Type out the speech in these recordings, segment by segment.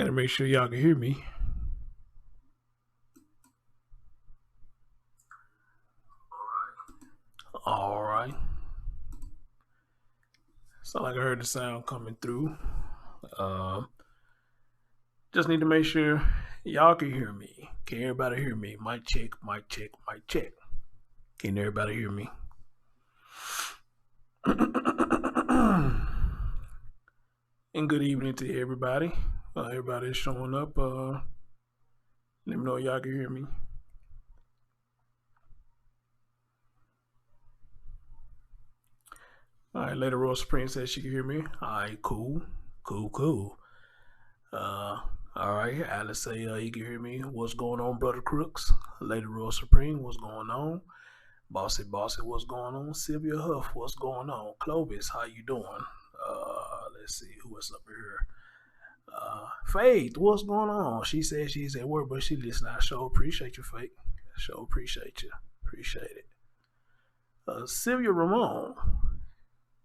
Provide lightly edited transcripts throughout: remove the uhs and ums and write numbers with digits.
Gotta make sure y'all can hear me. All right. Sound like I heard the sound coming through. Just need to make sure y'all can hear me. Can everybody hear me? Mic check, mic check, mic check. Can everybody hear me? And good evening to everybody. Everybody's showing up. Let me know if y'all can hear me. All right, Lady Rose Supreme says she can hear me. All right, cool. All right, Alice say you can hear me. What's going on, Brother Crooks? Lady Rose Supreme, what's going on? Bossy, what's going on? Sylvia Huff, what's going on? Clovis, how you doing? Let's see who else up here. Faith, what's going on? She said she's at work, but she listen. I sure appreciate you, Faith. Sure appreciate you. Appreciate it. Sylvia Ramon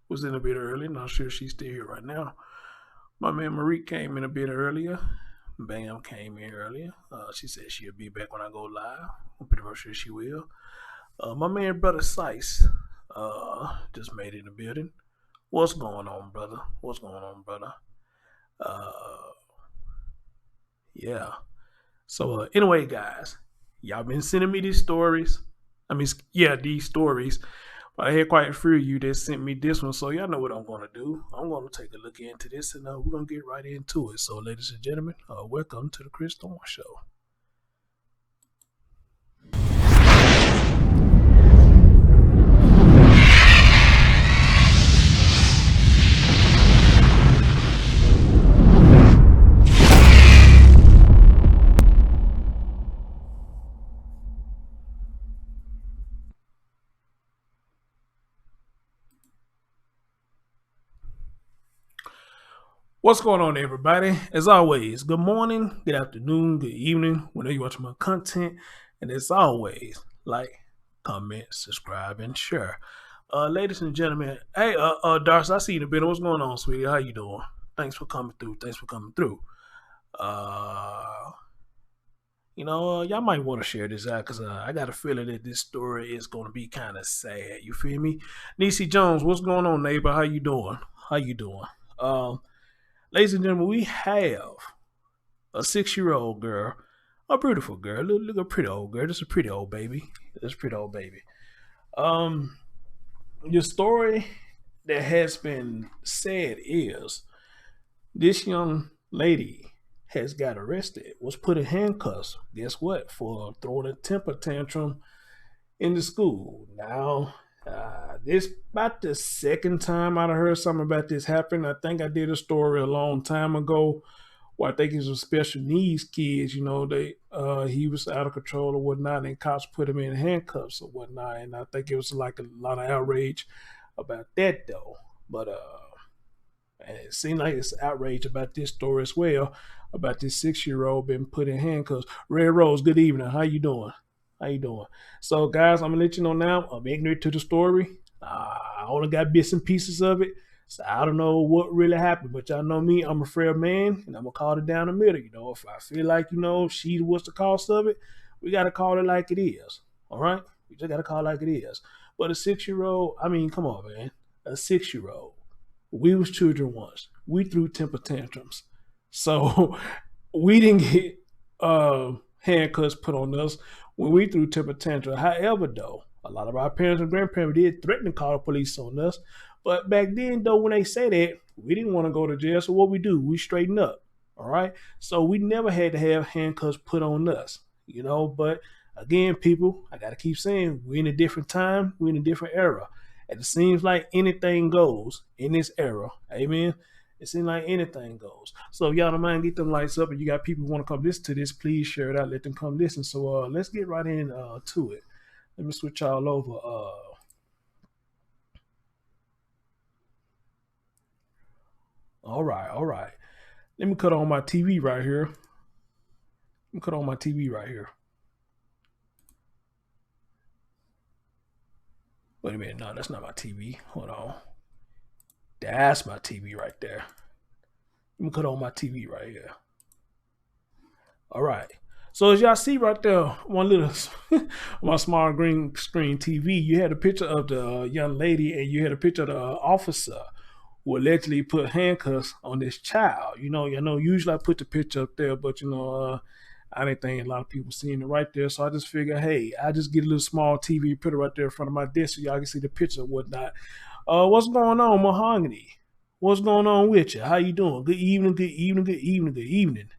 was in a bit early. Not sure she's still here right now. My man Marie came in a bit earlier. Bam came in earlier. She said she'll be back when I go live. I'm pretty much sure she will. My man Brother Sice just made it in the building. What's going on, brother? What's going on, brother? Yeah. So anyway, guys, y'all been sending me these stories. These stories. But I had quite a few of you that sent me this one, so y'all know what I'm going to do. I'm going to take a look into this, and we're going to get right into it. So, ladies and gentlemen, welcome to the Chris Thorne Show. What's going on, everybody? As always, good morning, good afternoon, good evening, whenever you watch my content. And as always, like, comment, subscribe, and share. Ladies and gentlemen, hey, Darcy, I see you in a bit. What's going on, sweetie? How you doing? Thanks for coming through. Y'all might want to share this out because I got a feeling that this story is going to be kind of sad. You feel me? Niecy Jones, what's going on, neighbor? How you doing? Ladies and gentlemen, we have a 6-year-old girl, a beautiful girl. Look a pretty old girl. Just a pretty old baby. The story that has been said is this young lady has got arrested, was put in handcuffs. Guess what? For throwing a temper tantrum in the school. Now, this about the second time I'd heard something about this happen. I think I did a story a long time ago where I think it was special needs kids. He was out of control or whatnot, and cops put him in handcuffs or whatnot. And I think it was like a lot of outrage about that though. But and it seemed like it's outrage about this story as well, about this 6-year-old being put in handcuffs. Red Rose, good evening. How you doing? So, guys, I'm gonna let you know now. I'm ignorant to the story. I only got bits and pieces of it, so I don't know what really happened. But y'all know me. I'm a fair man, and I'm gonna call it down the middle. If I feel like she was the cause of it, we gotta call it like it is. All right, we just gotta call it like it is. But a 6-year-old, I mean, come on, man. A 6-year-old. We was children once. We threw temper tantrums, so we didn't get handcuffs put on us when we threw temper tantrum. However, though, a lot of our parents and grandparents did threaten to call the police on us. But back then, though, when they say that, we didn't want to go to jail. So what we do, we straighten up. All right. So we never had to have handcuffs put on us, But again, people, I got to keep saying we're in a different time. We're in a different era. And it seems like anything goes in this era. Amen. It seems like anything goes. So if y'all don't mind, get them lights up. And you got people who want to come listen to this, please share it out. Let them come listen. So let's get right in to it. Let me switch y'all over. All right. Let me cut on my TV right here. Wait a minute. No, that's not my TV. Hold on. That's my TV right there. Let me cut on my TV right here. All right. So as y'all see right there, one little, my small green screen TV, you had a picture of the young lady and you had a picture of the officer who allegedly put handcuffs on this child. Usually I put the picture up there, but I didn't think a lot of people seen it right there. So I just figured, hey, I just get a little small TV, put it right there in front of my desk so y'all can see the picture and whatnot. What's going on, Mahogany? What's going on with you? How you doing? Good evening, good evening, good evening, good evening.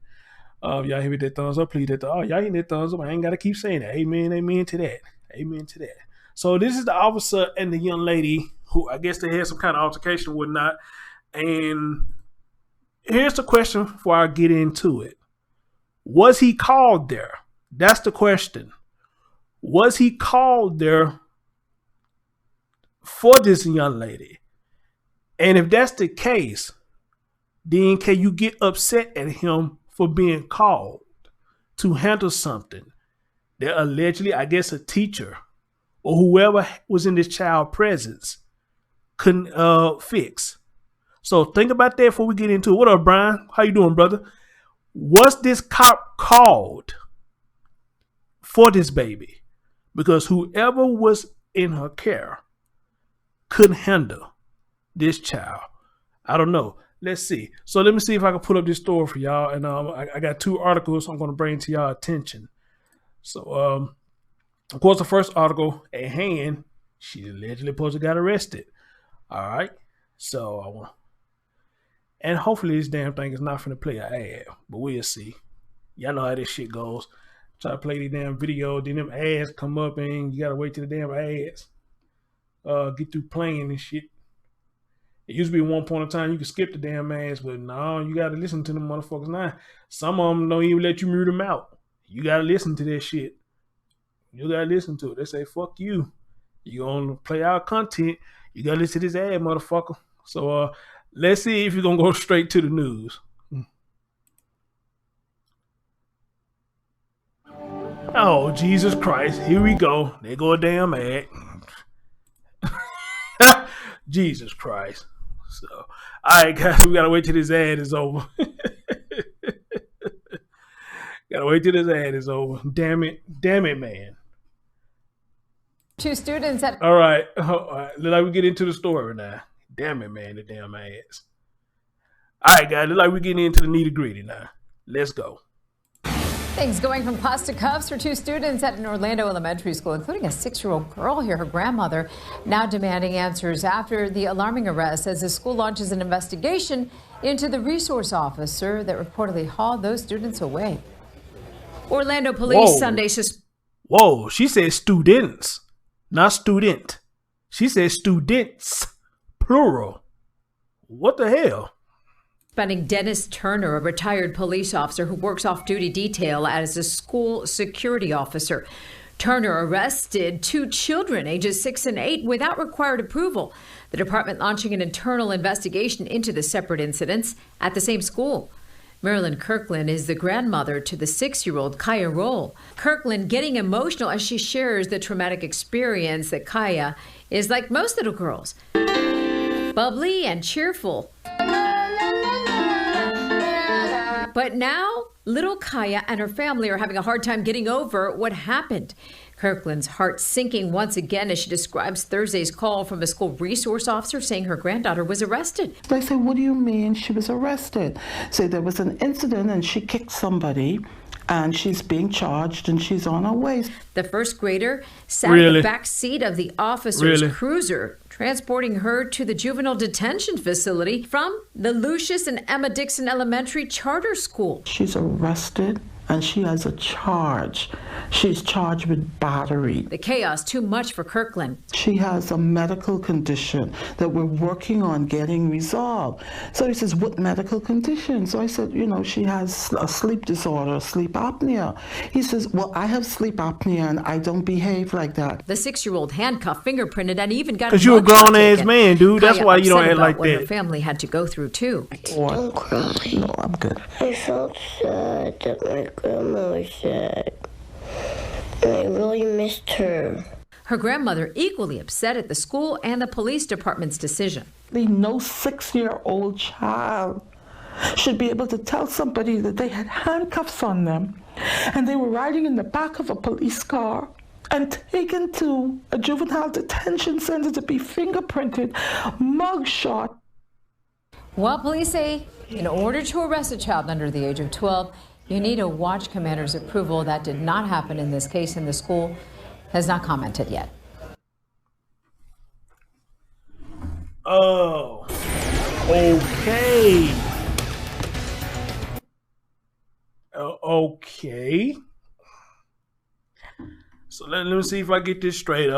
Y'all hit me that thumbs up, please. Y'all hit that thumbs up. I ain't gotta keep saying that. Amen, amen to that. Amen to that. So this is the officer and the young lady who I guess they had some kind of altercation or whatnot. And here's the question before I get into it. Was he called there? That's the question. Was he called there for this young lady? And if that's the case, then can you get upset at him for being called to handle something that allegedly, I guess, a teacher or whoever was in this child's presence couldn't fix? So think about that before we get into it. What up, Brian? How you doing, brother? Was this cop called for this baby? Because whoever was in her care couldn't handle this child. I don't know. Let's see. So let me see if I can put up this story for y'all. And I got 2 articles I'm going to bring to y'all attention. So, of course, the first article at hand, she allegedly supposed to got arrested. All right. So, and hopefully this damn thing is not finna play an ad, but we'll see. Y'all know how this shit goes. Try to play the damn video, then them ads come up and you got to wait till the damn ads get through playing and shit. It used to be one point in time you could skip the damn ads, but no, you got to listen to them motherfuckers now. Some of them don't even let you mute them out. You got to listen to that shit. You got to listen to it. They say, fuck you. You going to play our content. You got to listen to this ad, motherfucker. So let's see if you're going to go straight to the news. Oh, Jesus Christ. Here we go. There go a damn ad. Jesus Christ. So, all right, guys, we got to wait till this ad is over. Got to wait till this ad is over. Damn it, man. 2 students at... All right. Look like we get into the story now. Damn it, man, the damn ads. All right, guys, look like we're getting into the nitty-gritty now. Let's go. Things going from cuffs to cuffs for 2 students at an Orlando elementary school, including a 6-year-old girl here. Her grandmother now demanding answers after the alarming arrest as the school launches an investigation into the resource officer that reportedly hauled those students away. Orlando police Sunday Whoa, she said students, not student. She said students, plural. What the hell? Suspending Dennis Turner, a retired police officer who works off-duty detail as a school security officer. Turner arrested 2 children, ages 6 and 8, without required approval. The department launching an internal investigation into the separate incidents at the same school. Marilyn Kirkland is the grandmother to the 6-year-old Kaya Roll. Kirkland getting emotional as she shares the traumatic experience that Kaya is like most little girls, bubbly and cheerful. But now, little Kaya and her family are having a hard time getting over what happened. Kirkland's heart sinking once again as she describes Thursday's call from a school resource officer saying her granddaughter was arrested. They say, what do you mean she was arrested? Say there was an incident and she kicked somebody and she's being charged and she's on her way. The first grader sat in the back seat of the officer's cruiser, transporting her to the juvenile detention facility from the Lucius and Emma Dixon Elementary Charter School. She's arrested and she has a charge. She's charged with battery. The chaos too much for Kirkland. She has a medical condition that we're working on getting resolved. So he says, what medical condition? So I said, she has a sleep disorder, sleep apnea. He says, well, I have sleep apnea and I don't behave like that. The 6-year-old handcuffed, fingerprinted, and even got because you're a grown-ass man, dude. That's why you don't act like what that. Her family had to go through, too. Don't cry. No, I'm good. I felt sad that my grandma was sad. And I really missed her. Her grandmother equally upset at the school and the police department's decision. No 6-year-old child should be able to tell somebody that they had handcuffs on them And they were riding in the back of a police car and taken to a juvenile detention center to be fingerprinted, mugshot. Well, police say in order to arrest a child under the age of 12, you need a watch commander's approval. That did not happen in this case, and the school has not commented yet. Oh, okay. Okay. So let me see if I get this straight.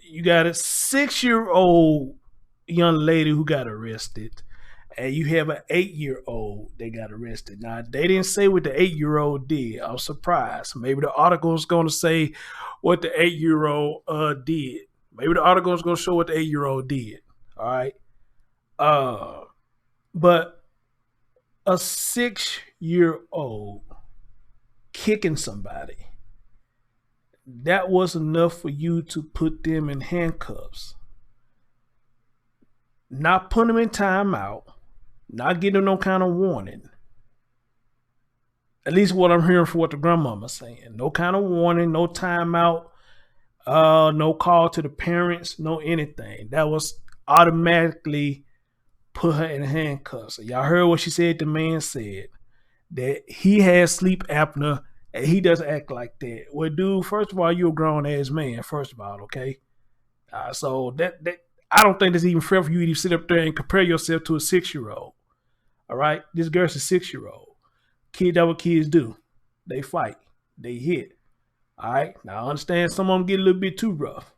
You got a 6-year-old young lady who got arrested, and you have an 8-year-old they got arrested. Now they didn't say what the 8-year-old did. I was surprised. Maybe the article is going to say what the 8-year-old did. Maybe the article is going to show what the 8-year-old did. All right. But a 6-year-old kicking somebody, that was enough for you to put them in handcuffs. Not put them in timeout, not give them no kind of warning. At least what I'm hearing from what the grandmama's saying. No kind of warning, no timeout, no call to the parents, no anything. That was automatically put her in handcuffs. So y'all heard what she said, the man said. That he has sleep apnea and he doesn't act like that. Well, dude, first of all, you're a grown ass man, first of all, okay? So that I don't think it's even fair for you to sit up there and compare yourself to a 6-year-old. All right? This girl's a 6-year-old. Kids, that's what kids do. They fight. They hit. All right? Now, I understand some of them get a little bit too rough.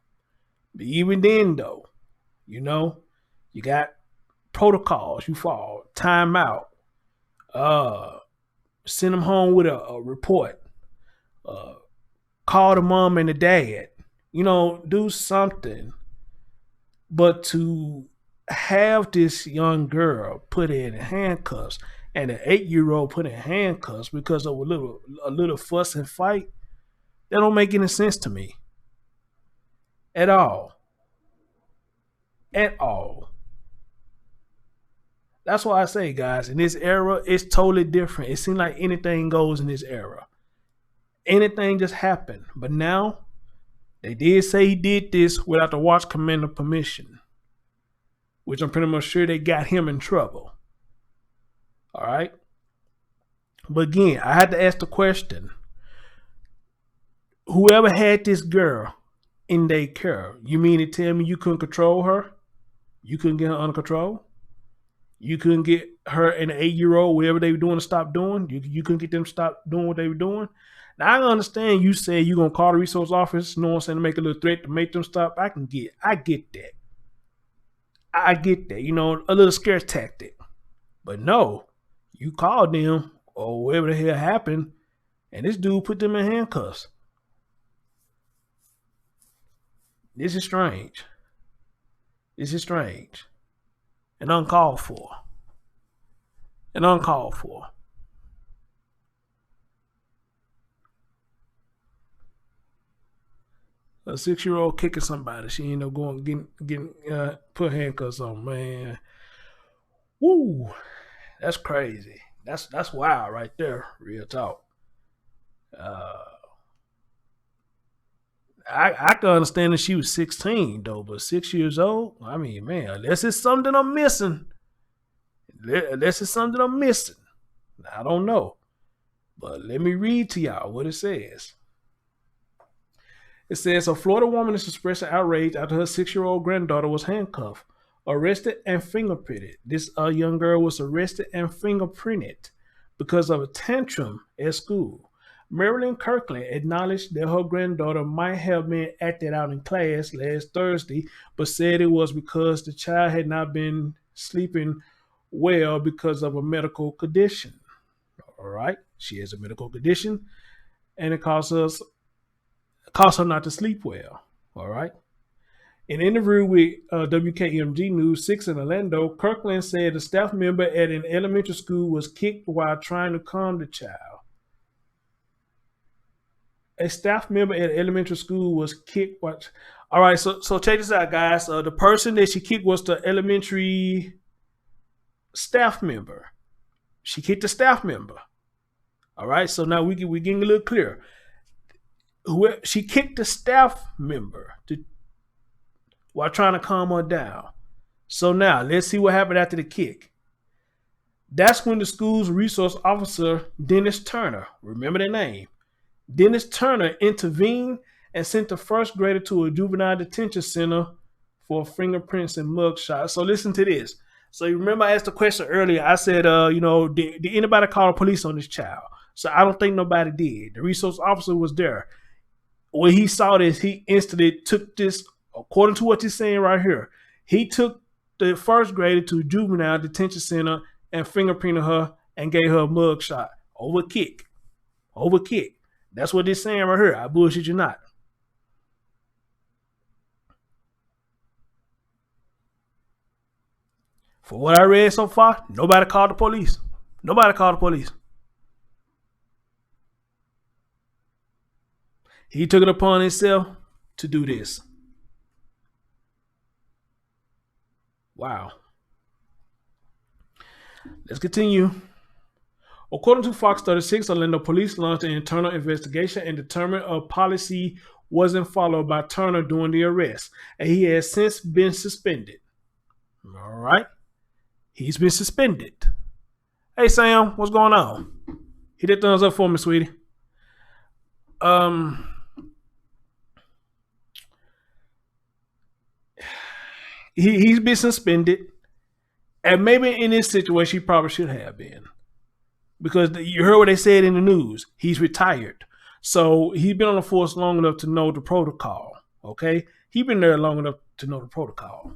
But even then, though, you know, you got protocols. You follow. Time out. Send them home with a report. Call the mom and the dad. You know, do something. But to have this young girl put in handcuffs and an 8-year-old put in handcuffs because of a little fuss and fight, that don't make any sense to me. At all. At all. That's why I say, guys, in this era, it's totally different. It seems like anything goes in this era. Anything just happened. But now, they did say he did this without the watch commander permission, which I'm pretty much sure they got him in trouble. All right? But again, I had to ask the question. Whoever had this girl in their care, you mean to tell me you couldn't control her? You couldn't get her under control? You couldn't get her and an 8-year-old, whatever they were doing, to stop doing? You couldn't get them to stop doing what they were doing? Now, I understand you say you're going to call the resource office, you know what I'm saying, to make a little threat to make them stop. I get that. I get that, you know, a little scare tactic. But no, you called them or whatever the hell happened, and this dude put them in handcuffs. This is strange. This is strange. And uncalled for. And uncalled for. A 6-year-old kicking somebody. She ended up going getting put handcuffs on. Man, woo, that's crazy. That's wild right there. Real talk. I can understand that she was 16 though, but 6 years old. I mean, man, unless it's something I'm missing. Unless it's something I'm missing. I don't know. But let me read to y'all what it says. It says a Florida woman is expressing outrage after her 6-year-old granddaughter was handcuffed, arrested, and fingerprinted. This young girl was arrested and fingerprinted because of a tantrum at school. Marilyn Kirkland acknowledged that her granddaughter might have been acted out in class last Thursday, but said it was because the child had not been sleeping well because of a medical condition. All right, she has a medical condition, and it causes her not to sleep well. All right. In an interview with WKMG News 6 in Orlando, Kirkland said a staff member at an elementary school was kicked while trying to calm the child. A staff member at an elementary school was kicked. All right, so check this out, guys. The person that she kicked was the elementary staff member. She kicked the staff member. All right, so now we getting a little clearer. She kicked a staff member while trying to calm her down. So now let's see what happened after the kick. That's when the school's resource officer, Dennis Turner, remember the name, Dennis Turner intervened and sent the first grader to a juvenile detention center for fingerprints and mugshot. So listen to this. So you remember I asked the question earlier. I said, did anybody call the police on this child? So I don't think nobody did. The resource officer was there. When he saw this, he instantly took this, according to what he's saying right here, he took the first grader to a juvenile detention center and fingerprinted her and gave her a mugshot over a kick. Over a kick. That's what they're saying right here. I bullshit you not. For what I read so far, nobody called the police. Nobody called the police. He took it upon himself to do this. Wow. Let's continue. According to Fox 36, Orlando police launched an internal investigation and determined a policy wasn't followed by Turner during the arrest, and he has since been suspended. All right. He's been suspended. Hey, Sam, what's going on? Hit that thumbs up for me, sweetie. He's been suspended, and maybe in this situation, he probably should have been. Because you heard what they said in the news. He's retired. So he's been on the force long enough to know the protocol. Okay? He's been there long enough to know the protocol.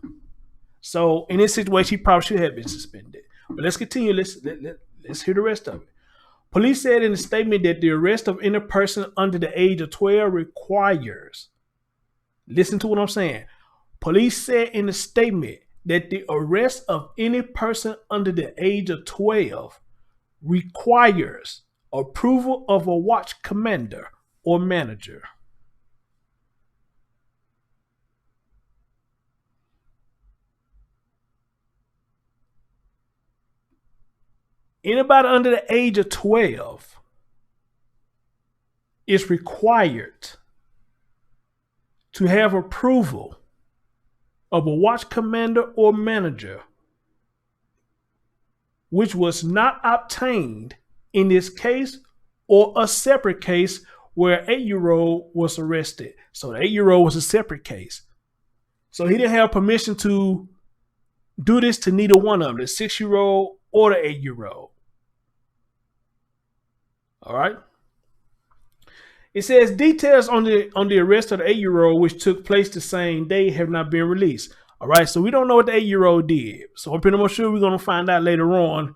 So in this situation, he probably should have been suspended. But let's continue. Let's hear the rest of it. Police said in a statement that the arrest of any person under the age of 12 requires, listen to what I'm saying. Police said in a statement that the arrest of any person under the age of 12 requires approval of a watch commander or manager. Anybody under the age of 12 is required to have approval of a watch commander or manager, which was not obtained in this case or a separate case where an 8-year-old was arrested. So the 8-year-old was a separate case. So he didn't have permission to do this to neither one of them, the 6-year-old or the 8-year-old. All right. It says details on the arrest of the 8-year-old, which took place the same day, have not been released. All right. So we don't know what the 8-year-old did. So I'm pretty much sure we're going to find out later on.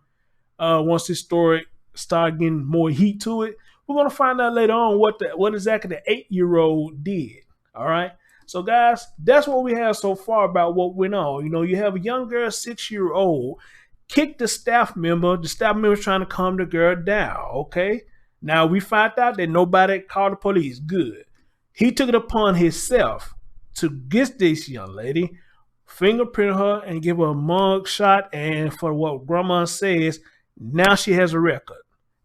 Once this story start getting more heat to it, we're going to find out later on what exactly the 8-year-old did. All right. So guys, that's what we have so far about what went on. You know, you have a young girl, 6-year-old, kicked the staff member. The staff member was trying to calm the girl down. Okay. Now we found out that nobody called the police. Good. He took it upon himself to get this young lady, fingerprint her, and give her a mug shot. And for what grandma says, now she has a record.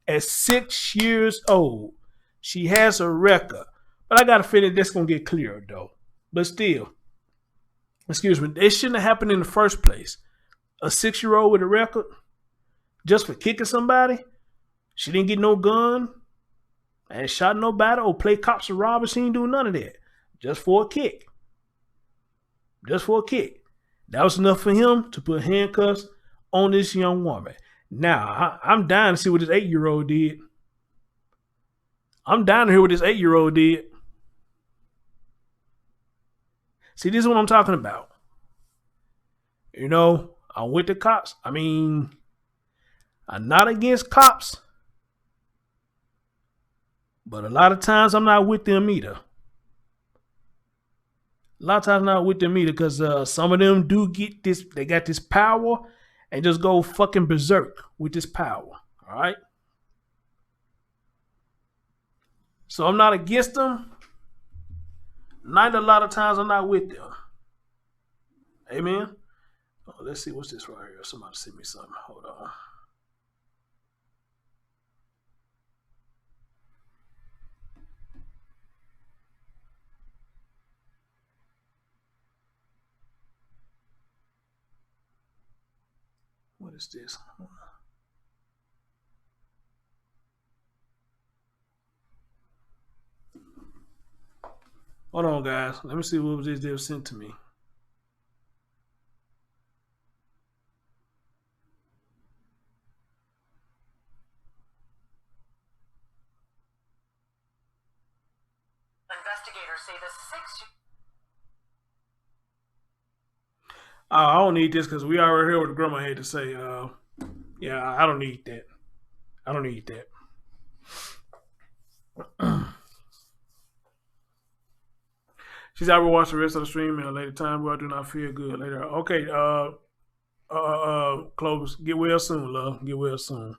At 6 years old, she has a record. But I got a feeling that's going to get clearer, though. But still, excuse me, it shouldn't have happened in the first place. A 6-year-old with a record just for kicking somebody? She didn't get no gun, and shot nobody, or play cops or robbers. She didn't do none of that. Just for a kick. Just for a kick. That was enough for him to put handcuffs on this young woman. Now, I'm dying to see what this 8-year-old did. I'm dying to hear what this 8-year-old did. See, this is what I'm talking about. You know, I'm with the cops. I mean, I'm not against cops. But a lot of times I'm not with them either. A lot of times I'm not with them either because some of them do get this, they got this power and just go fucking berserk with this power. All right. So I'm not against them. Neither a lot of times I'm not with them. Amen. Oh, let's see. What's this right here? Somebody sent me something. Hold on. is this? Hold on, guys. Let me see what was this they sent to me. Investigators say the 6. I don't need this because we already heard what the grandma had to say. Yeah, I don't need that. I don't need that. She said, I will watch the rest of the stream at a later time, but I do not feel good later. Okay, Clovis, get well soon, love. Get well soon.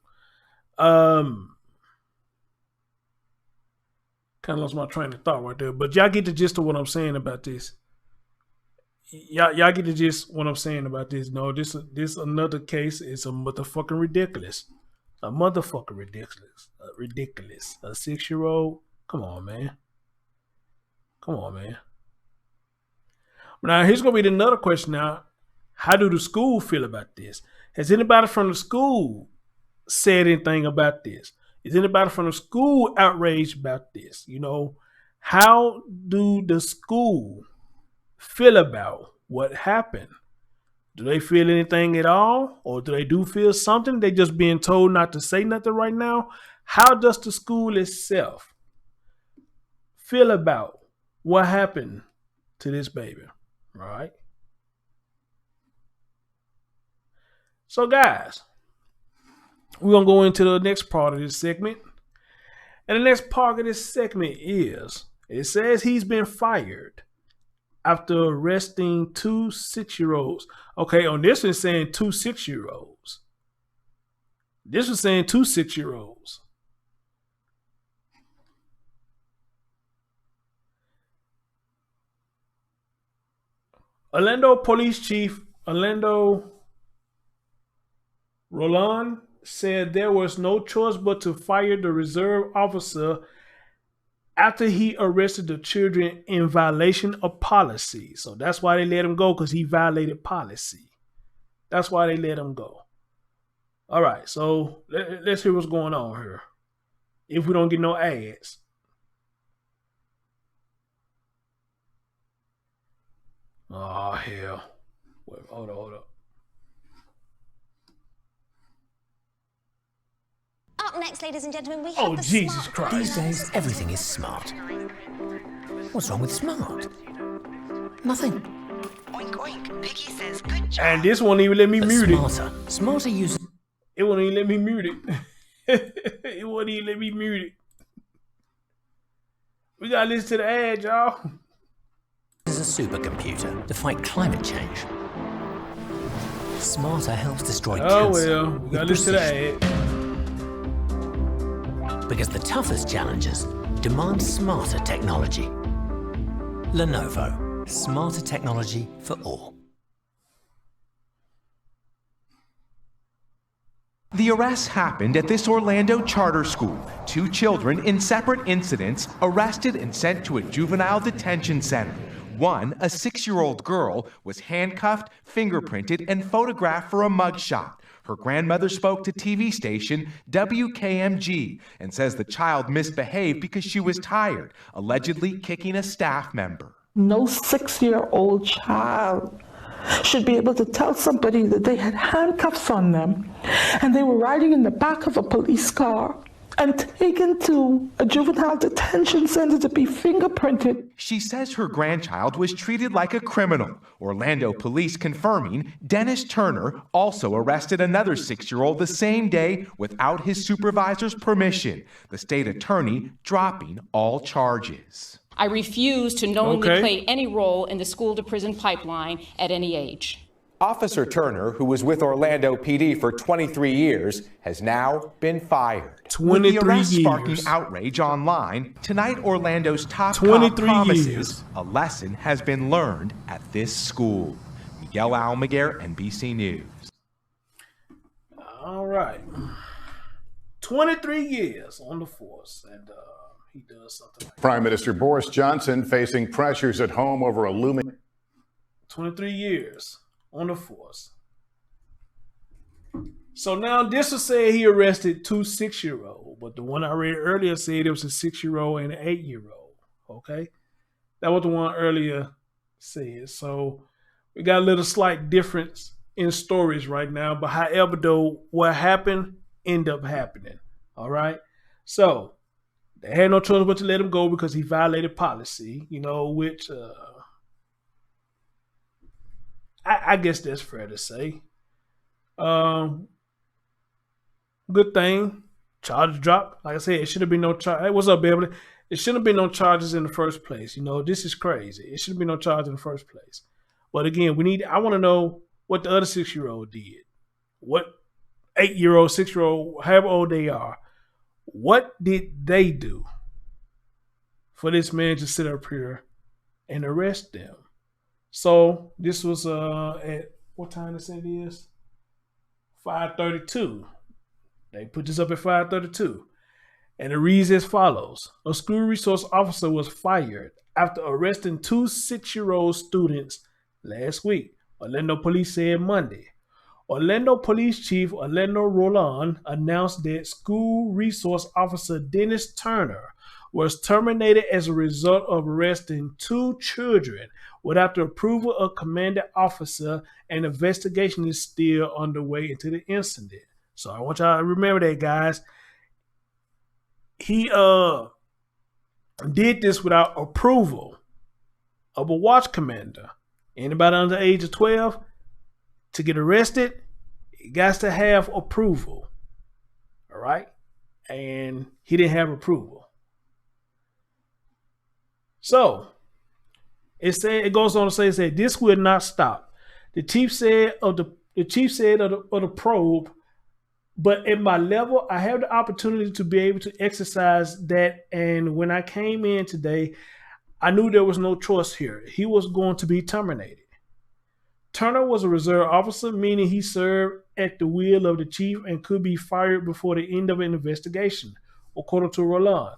Kind of lost my train of thought right there, but y'all get the gist of what I'm saying about this. Y'all get the gist what I'm saying about this. No, this another case. It's a motherfucking ridiculous. A motherfucking ridiculous. Ridiculous. A 6-year-old. Come on, man. Come on, man. Now, here's going to be another question now. How do the school feel about this? Has anybody from the school said anything about this? Is anybody from the school outraged about this? You know, how do the school feel about what happened? Do they feel anything at all? Or do they do feel something? They just being told not to say nothing right now? How does the school itself feel about what happened to this baby? Right? So guys, we're going to go into the next part of this segment. And the next part of this segment is, it says he's been fired after arresting 2 6-year-olds. Okay, on this one saying 2 6-year-olds. This was saying 2 6-year-olds. Orlando Police Chief Orlando Roland said there was no choice but to fire the reserve officer after he arrested the children in violation of policy. So that's why they let him go, because he violated policy. That's why they let him go. All right, so let's hear what's going on here. If we don't get no ads. Oh, hell. Wait, hold up. Up next, ladies and gentlemen, we have the Jesus smart Christ. These days, everything is smart. What's wrong with smart? Nothing. Oink oink. Piggy says good job. And this won't even let me But mute it. Smarter uses It won't even let me mute it. It won't even let me mute it. We gotta listen to the ad, y'all. a supercomputer to fight climate change. Smarter helps destroy Oh cancer. well, we with gotta listen to precision. the ad. Because the toughest challenges demand smarter technology. Lenovo, smarter technology for all. The arrests happened at this Orlando charter school. 2 children in separate incidents arrested and sent to a juvenile detention center. One, a 6-year-old girl, was handcuffed, fingerprinted, and photographed for a mugshot. Her grandmother spoke to TV station WKMG and says the child misbehaved because she was tired, allegedly kicking a staff member. No 6-year-old child should be able to tell somebody that they had handcuffs on them and they were riding in the back of a police car and taken to a juvenile detention center to be fingerprinted. She says her grandchild was treated like a criminal. Orlando police confirming Dennis Turner also arrested another 6-year-old the same day without his supervisor's permission. The state attorney dropping all charges. I refuse to knowingly play any role in the school-to-prison pipeline at any age. Officer Turner, who was with Orlando PD for 23 years, has now been fired. 23 With the arrest years. sparking outrage online, tonight Orlando's top 23 cop promises years. a lesson has been learned at this school. Miguel Almaguer, NBC News. All right. 23 years on the force, and he does something like Prime Minister Boris Johnson facing pressures at home over a looming 23 years on the force. So now this will say he arrested 2 6-year-olds, but the one I read earlier said it was a 6-year-old and an 8-year-old. Okay, that was the one earlier said. So we got a little slight difference in stories right now, but however, though, what happened ended up happening. All right, so they had no choice but to let him go because he violated policy. Which I guess that's fair to say. Good thing. Charges dropped. Like I said, it should have been no charge. Hey, what's up, Beverly? It shouldn't have been no charges in the first place. This is crazy. It shouldn't be no charge in the first place. But again, I want to know what the other 6-year-old did. What 8-year-old, 6-year-old, however old they are, what did they do for this man to sit up here and arrest them? So this was at what time they say it is? 5:32. They put this up at 5:32. And it reads as follows. A school resource officer was fired after arresting 2 6-year-old students last week, Orlando police said Monday. Orlando Police Chief Orlando Roland announced that school resource officer Dennis Turner was terminated as a result of arresting 2 children without the approval of commanding officer, and investigation is still underway into the incident. So I want y'all to remember that, guys. He did this without approval of a watch commander. Anybody under the age of 12 to get arrested, he got to have approval. All right? And he didn't have approval. So it goes on to say this will not stop. The chief said of the probe, but at my level, I have the opportunity to be able to exercise that. And when I came in today, I knew there was no choice here. He was going to be terminated. Turner was a reserve officer, meaning he served at the will of the chief and could be fired before the end of an investigation, according to Roland.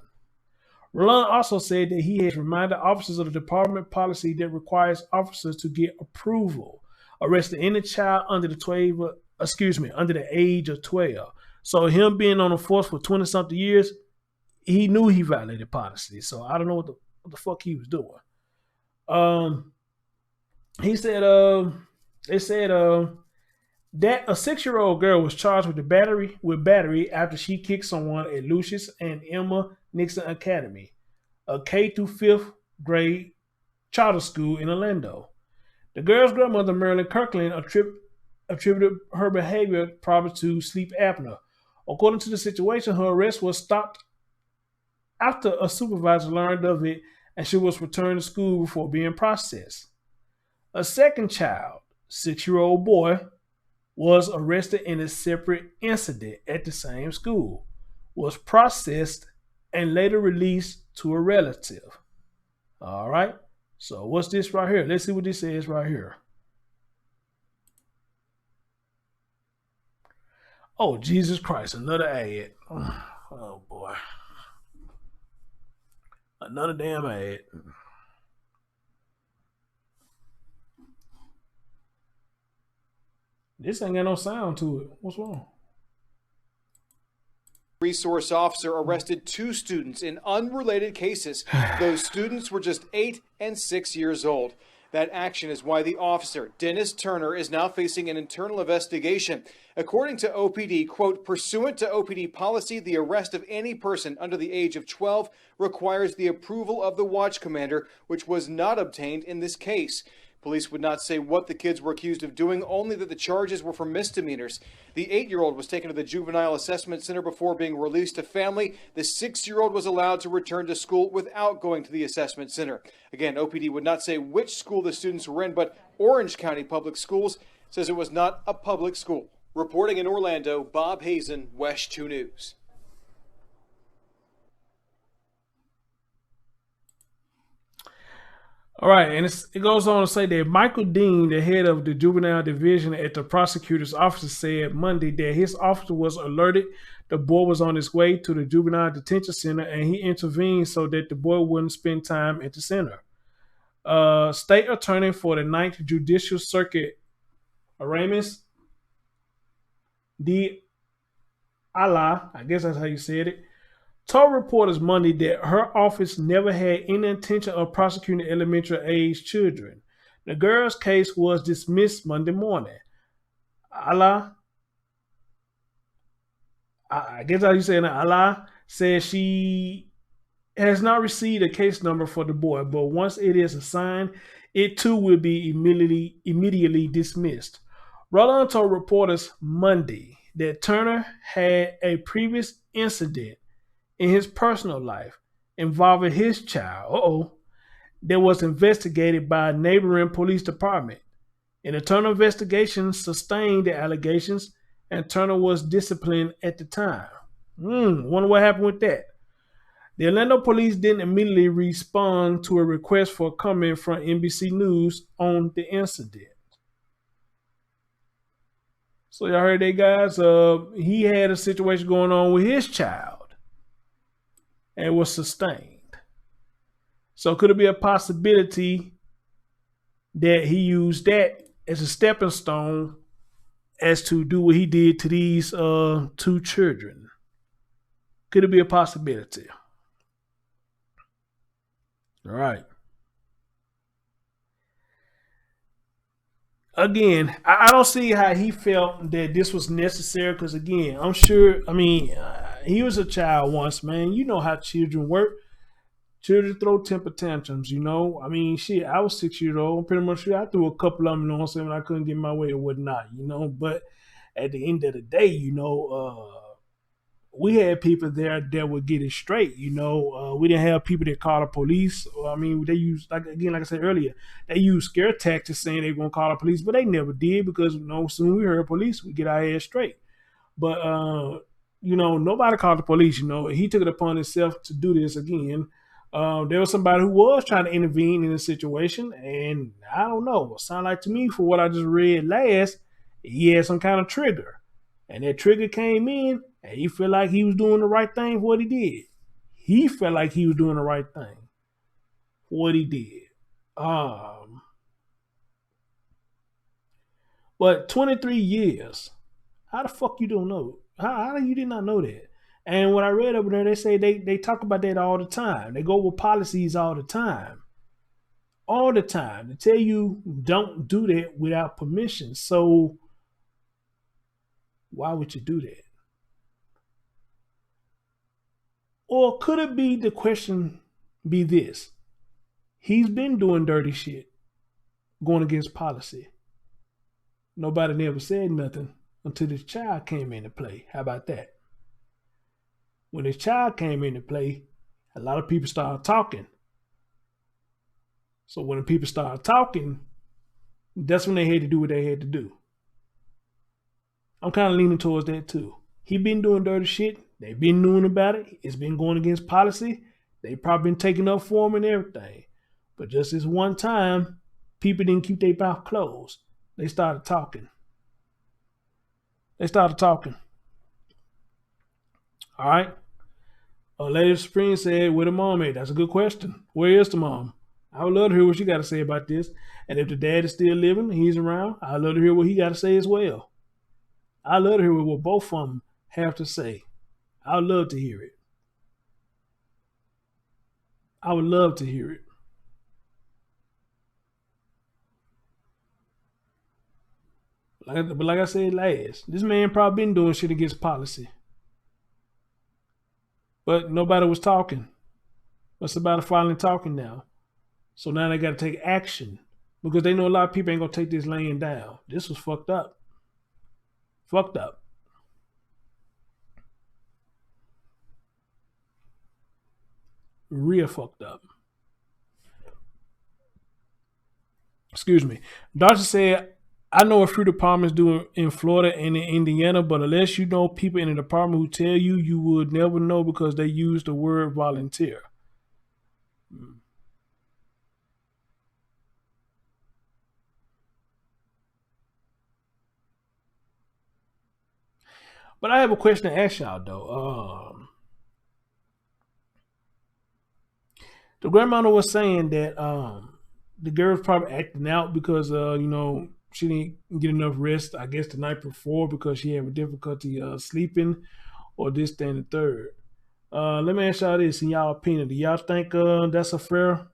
Roland also said that he has reminded officers of the department policy that requires officers to get approval arresting any child under the age of 12. So him being on the force for 20-something years, he knew he violated policy. So I don't know what the fuck he was doing. He said, they said that a 6-year-old girl was charged with battery after she kicked someone at Lucius and Emma Nixon Academy, a K through 5th grade charter school in Orlando. The girl's grandmother, Marilyn Kirkland, attributed her behavior probably to sleep apnea. According to the situation, her arrest was stopped after a supervisor learned of it, and she was returned to school before being processed. A second child, 6-year-old boy, was arrested in a separate incident at the same school, was processed, and later released to a relative. All right. So what's this right here? Let's see what this says right here. Oh, Jesus Christ, another ad. Oh, boy. Another damn ad. This ain't got no sound to it. What's wrong? Resource officer arrested 2 students in unrelated cases. Those students were just 8 and 6 years old. That action is why the officer, Dennis Turner, is now facing an internal investigation. According to OPD, quote, pursuant to OPD policy, the arrest of any person under the age of 12 requires the approval of the watch commander, which was not obtained in this case. Police would not say what the kids were accused of doing, only that the charges were for misdemeanors. The 8-year-old was taken to the Juvenile Assessment Center before being released to family. The 6-year-old was allowed to return to school without going to the assessment center. Again, OPD would not say which school the students were in, but Orange County Public Schools says it was not a public school. Reporting in Orlando, Bob Hazen, West 2 News. All right, and it goes on to say that Michael Dean, the head of the juvenile division at the prosecutor's office, said Monday that his officer was alerted the boy was on his way to the juvenile detention center, and he intervened so that the boy wouldn't spend time at the center. State attorney for the 9th Judicial Circuit, Aramis D. Allah, I guess that's how you said it, told reporters Monday that her office never had any intention of prosecuting elementary age children. The girl's case was dismissed Monday morning. Allah, I guess how you say it, Allah says she has not received a case number for the boy, but once it is assigned, it too will be immediately dismissed. Roland told reporters Monday that Turner had a previous incident in his personal life involving his child, that was investigated by a neighboring police department. An internal investigation sustained the allegations, and Turner was disciplined at the time. Wonder what happened with that. The Orlando police didn't immediately respond to a request for comment from NBC News on the incident. So y'all heard that, guys? He had a situation going on with his child and was sustained. So could it be a possibility that he used that as a stepping stone as to do what he did to these two children? Could it be a possibility? All right. Again, I don't see how he felt that this was necessary because, again, I'm sure, he was a child once, man. You know how children work. Children throw temper tantrums, you know. I was 6 years old. Pretty much sure I threw a couple of them, you know what I'm saying, when I couldn't get my way or whatnot, you know. But at the end of the day, you know, we had people there that would get it straight, you know. We didn't have people that call the police. They used, like I said earlier, they used scare tactics saying they were going to call the police, but they never did because, you know, soon we heard police, we get our head straight. But, you know, nobody called the police, you know. He took it upon himself to do this again. There was somebody who was trying to intervene in the situation, and I don't know. It sounded like to me, for what I just read last, he had some kind of trigger. And that trigger came in, and he felt like he was doing the right thing for what he did. He felt like he was doing the right thing for what he did. But 23 years, how the fuck you don't know? How you did not know that? And when I read over there, they say they talk about that all the time. They go over policies all the time. All the time. They tell you don't do that without permission. So why would you do that? Or could it be, the question be this? He's been doing dirty shit, going against policy. Nobody never said nothing until this child came into play. How about that? When this child came into play, a lot of people started talking. So when the people started talking, that's when they had to do what they had to do. I'm kind of leaning towards that too. He been doing dirty shit. They've been knowing about it. It's been going against policy. They probably been taking up for him and everything. But just this one time, people didn't keep their mouth closed. They started talking. All right. Lady Supreme said, where the mom at? That's a good question. Where is the mom? I would love to hear what she got to say about this. And if the dad is still living, he's around, I'd love to hear what he got to say as well. I'd love to hear what both of them have to say. I would love to hear it. I would love to hear it. But like I said last, this man probably been doing shit against policy. But nobody was talking. But somebody finally talking now. So now they got to take action. Because they know a lot of people ain't going to take this laying down. This was fucked up. Fucked up. Real fucked up. Excuse me. Doctor said, I know a few departments do in Florida and in Indiana, but unless you know people in the department who tell you, you would never know because they use the word volunteer. But I have a question to ask y'all though. The grandmother was saying that the girl's probably acting out because you know, she didn't get enough rest, I guess, the night before because she had difficulty sleeping, or this, that, and the third. Let me ask y'all this in y'all opinion. Do y'all think that's a fair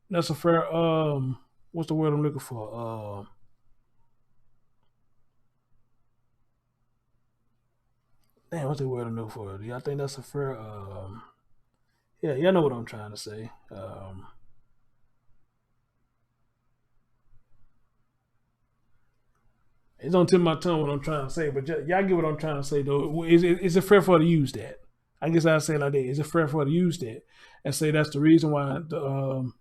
what's the word I'm looking for? What's the word I'm looking for? Do y'all think that's a fair yeah, y'all know what I'm trying to say. It's on tip of my tongue what I'm trying to say, but y'all get what I'm trying to say though. Is it fair for her to use that? I guess I'd say it like that. Is it fair for her to use that and say that's the reason why the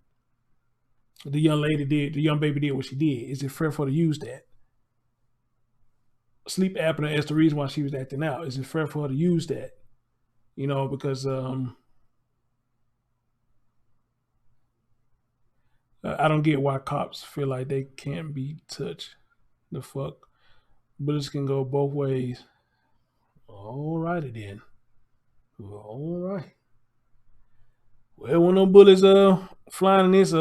young baby did what she did? Is it fair for her to use that? Sleep apnea as the reason why she was acting out. Is it fair for her to use that? Because I don't get why cops feel like they can't be touched. The fuck? Bullets can go both ways. All righty then. All right. Well, one of no bullets flying in this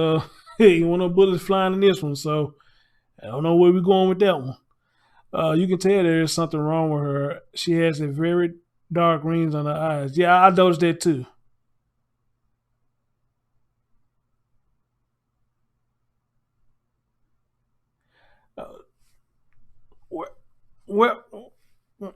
hey, one of no bullets flying in this one, so I don't know where we're going with that one. You can tell there is something wrong with her. She has a very dark rings on her eyes. Yeah, I noticed that too. Well,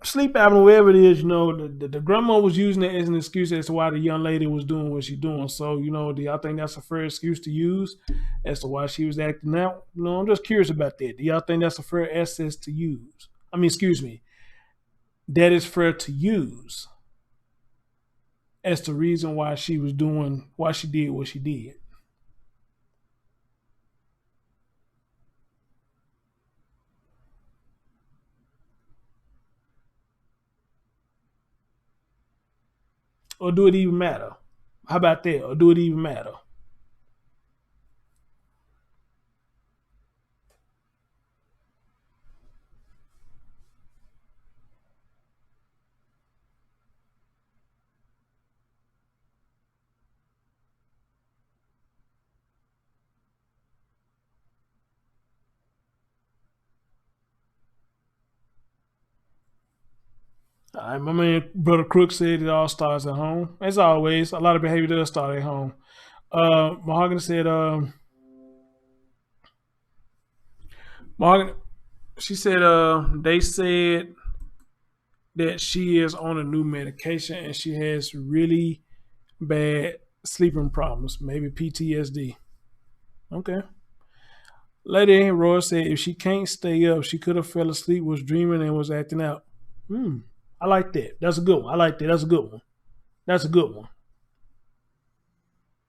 sleep apnea, whatever it is, the grandma was using it as an excuse as to why the young lady was doing what she's doing. So, do y'all think that's a fair excuse to use as to why she was acting out? I'm just curious about that. Do y'all think that's a fair access to use? That is fair to use as the reason why she did what she did. Or do it even matter? How about that? Or do it even matter? All right, my man, Brother Crook said it all starts at home. As always, a lot of behavior does start at home. Mahogany said, she said, they said that she is on a new medication and she has really bad sleeping problems, maybe PTSD. Okay. Lady Roy said if she can't stay up, she could have fell asleep, was dreaming, and was acting out. I like that. That's a good one. I like that. That's a good one. That's a good one.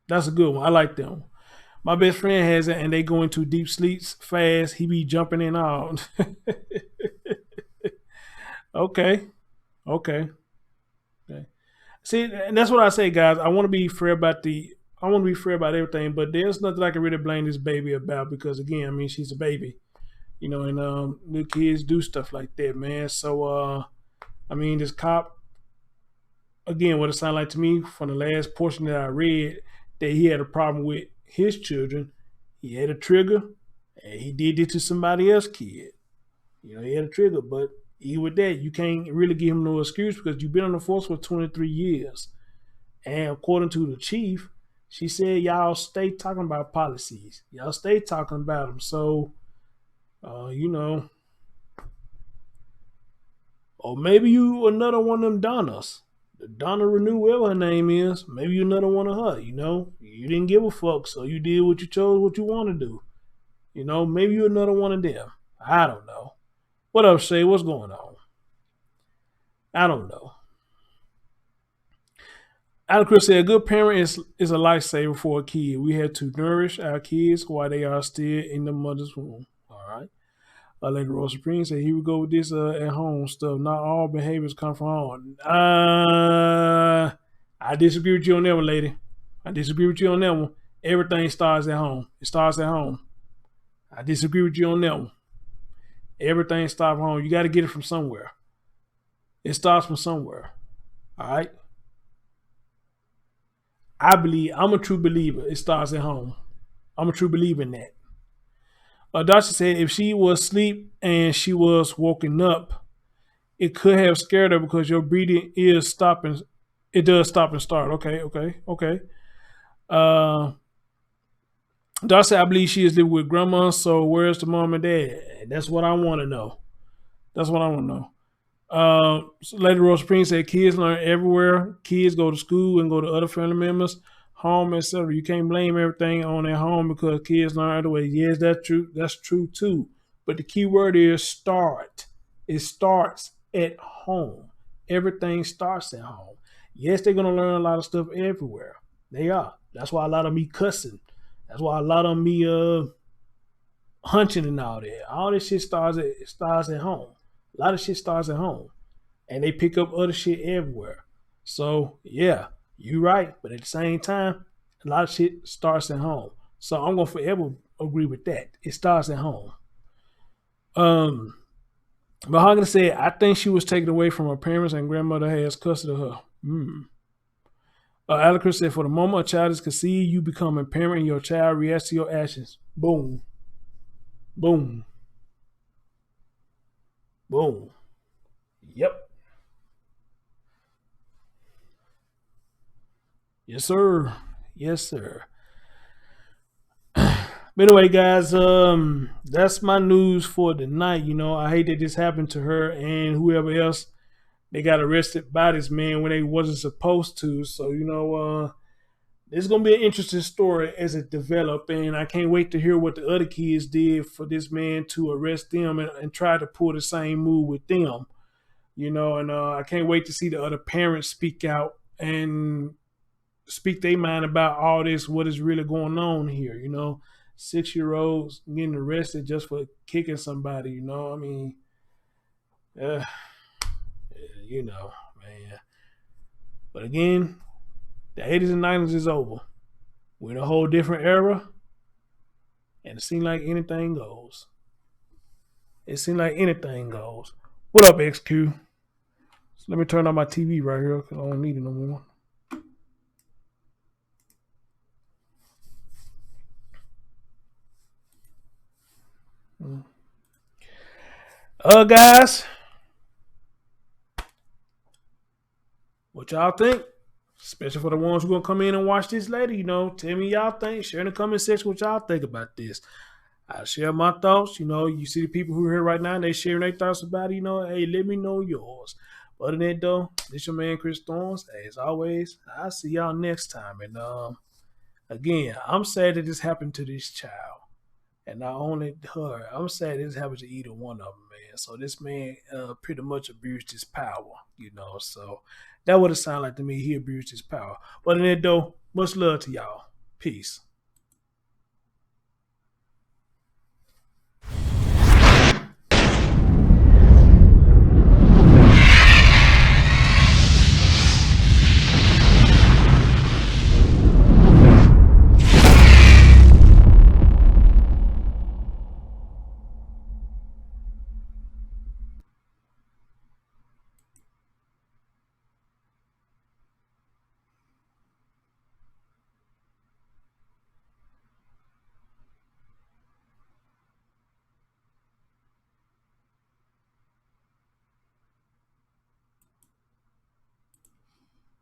That's a good one. I like that one. My best friend has it, and they go into deep sleeps fast. He be jumping in out. Okay. See, and that's what I say, guys. I want to be fair about everything, but there's nothing I can really blame this baby about because, again, she's a baby, and new kids do stuff like that, man. So, this cop, again, what it sounded like to me from the last portion that I read, that he had a problem with his children. He had a trigger, and he did it to somebody else's kid. He had a trigger, but even with that, you can't really give him no excuse because you've been on the force for 23 years. And according to the chief, she said, y'all stay talking about policies. Y'all stay talking about them. So, or maybe you another one of them Donnas. Donna Renew, whatever her name is. Maybe you another one of her, You didn't give a fuck, so you did what you chose, what you want to do. Maybe you another one of them. I don't know. What up, Shay? What's going on? I don't know. Adam Chris said, a good parent is a lifesaver for a kid. We have to nourish our kids while they are still in the mother's womb. All right. Lady Rose Supreme said, here we go with this at home stuff. Not all behaviors come from home. I disagree with you on that one, lady. I disagree with you on that one. Everything starts at home. It starts at home. I disagree with you on that one. Everything starts at home. You got to get it from somewhere. It starts from somewhere. All right? I'm a true believer. It starts at home. I'm a true believer in that. Doctor said if she was asleep and she was woken up, it could have scared her because your breathing is stopping. It does stop and start. Okay. Uh, Doctor said I believe she is living with grandma. So where's the mom and dad? That's what I want to know. So Lady Rose Spring said kids learn everywhere. Kids go to school and go to other family members, home, etc. You can't blame everything on their home because kids learn other ways. Yes, that's true. That's true too. But the key word is start. It starts at home. Everything starts at home. Yes, they're gonna learn a lot of stuff everywhere. They are. That's why a lot of me cussing. That's why a lot of me hunching and all that. All this shit starts at home. A lot of shit starts at home. And they pick up other shit everywhere. So yeah, you're right. But at the same time, a lot of shit starts at home. So I'm gonna forever agree with that. It starts at home. Mahogany said, I think she was taken away from her parents and grandmother has custody of her. Alacris said, for the moment a child is conceived, you become a parent and your child reacts to your actions. Boom. Boom. Boom. Yep. Yes, sir. Yes, sir. But anyway, guys, that's my news for tonight. You know, I hate that this happened to her and whoever else. They got arrested by this man when they wasn't supposed to. So, you know, it's going to be an interesting story as it develops. And I can't wait to hear what the other kids did for this man to arrest them and try to pull the same move with them. You know, and I can't wait to see the other parents speak out and speak their mind about all this, what is really going on here. You know, 6-year-olds getting arrested just for kicking somebody, you know. I mean, you know, man. But again, the 80s and 90s is over. We're in a whole different era, and it seems like anything goes. What up, XQ? So let me turn on my TV right here because I don't need it no more. Guys, what y'all think? Especially for the ones who gonna come in and watch this later, you know, tell me y'all think. Share in the comment section what y'all think about this. I'll share my thoughts. You know, you see the people who are here right now, they sharing their thoughts about it. You know, hey, let me know yours. But other than that, though, this your man Chris Thorns. As always, I'll see y'all next time. And again, I'm sad that this happened to this child. And not only her, I'm sad this happened to either one of them, man. So this man pretty much abused his power, you know. So that would have sounded like to me he abused his power. But in that though, much love to y'all. Peace.